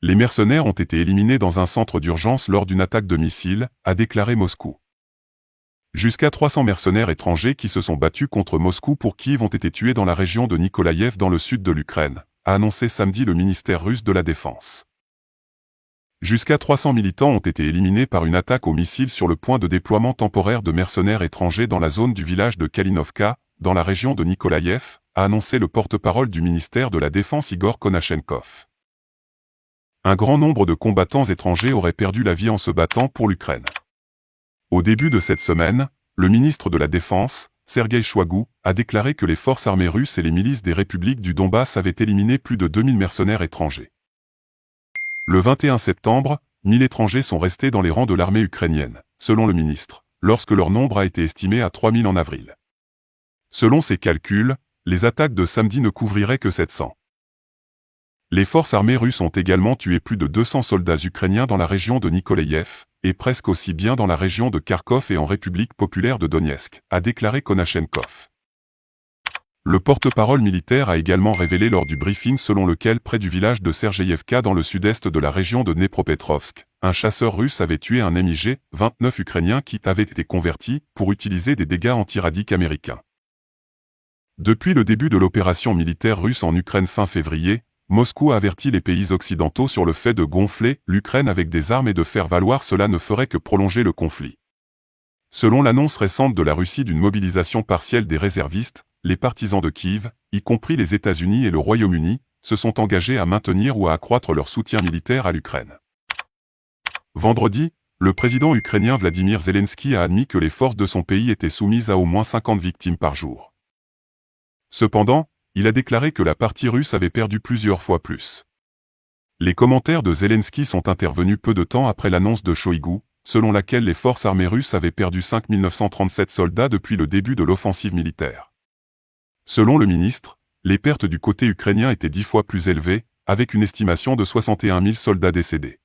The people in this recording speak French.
Les mercenaires ont été éliminés dans un centre d'urgence lors d'une attaque de missiles, a déclaré Moscou. Jusqu'à 300 mercenaires étrangers qui se sont battus contre Moscou pour Kiev ont été tués dans la région de Nikolaïev dans le sud de l'Ukraine, a annoncé samedi le ministère russe de la Défense. Jusqu'à 300 militants ont été éliminés par une attaque aux missiles sur le point de déploiement temporaire de mercenaires étrangers dans la zone du village de Kalinovka, dans la région de Nikolaïev, a annoncé le porte-parole du ministère de la Défense Igor Konashenkov. Un grand nombre de combattants étrangers auraient perdu la vie en se battant pour l'Ukraine. Au début de cette semaine, le ministre de la Défense, Sergueï Shoigu, a déclaré que les forces armées russes et les milices des républiques du Donbass avaient éliminé plus de 2000 mercenaires étrangers. Le 21 septembre, 1000 étrangers sont restés dans les rangs de l'armée ukrainienne, selon le ministre, lorsque leur nombre a été estimé à 3000 en avril. Selon ses calculs, les attaques de samedi ne couvriraient que 700. Les forces armées russes ont également tué plus de 200 soldats ukrainiens dans la région de Nikolaïev, et presque aussi bien dans la région de Kharkov et en République populaire de Donetsk, a déclaré Konashenkov. Le porte-parole militaire a également révélé lors du briefing selon lequel près du village de Sergeyevka dans le sud-est de la région de Dnepropetrovsk, un chasseur russe avait tué un MiG-29 ukrainien qui avait été converti pour utiliser des dégâts anti-radiques américains. Depuis le début de l'opération militaire russe en Ukraine fin février, Moscou a averti les pays occidentaux sur le fait de gonfler l'Ukraine avec des armes et de faire valoir cela ne ferait que prolonger le conflit. Selon l'annonce récente de la Russie d'une mobilisation partielle des réservistes, les partisans de Kiev, y compris les États-Unis et le Royaume-Uni, se sont engagés à maintenir ou à accroître leur soutien militaire à l'Ukraine. Vendredi, le président ukrainien Vladimir Zelensky a admis que les forces de son pays étaient soumises à au moins 50 victimes par jour. Cependant, il a déclaré que la partie russe avait perdu plusieurs fois plus. Les commentaires de Zelensky sont intervenus peu de temps après l'annonce de Shoigu, selon laquelle les forces armées russes avaient perdu 5937 soldats depuis le début de l'offensive militaire. Selon le ministre, les pertes du côté ukrainien étaient 10 fois plus élevées, avec une estimation de 61 000 soldats décédés.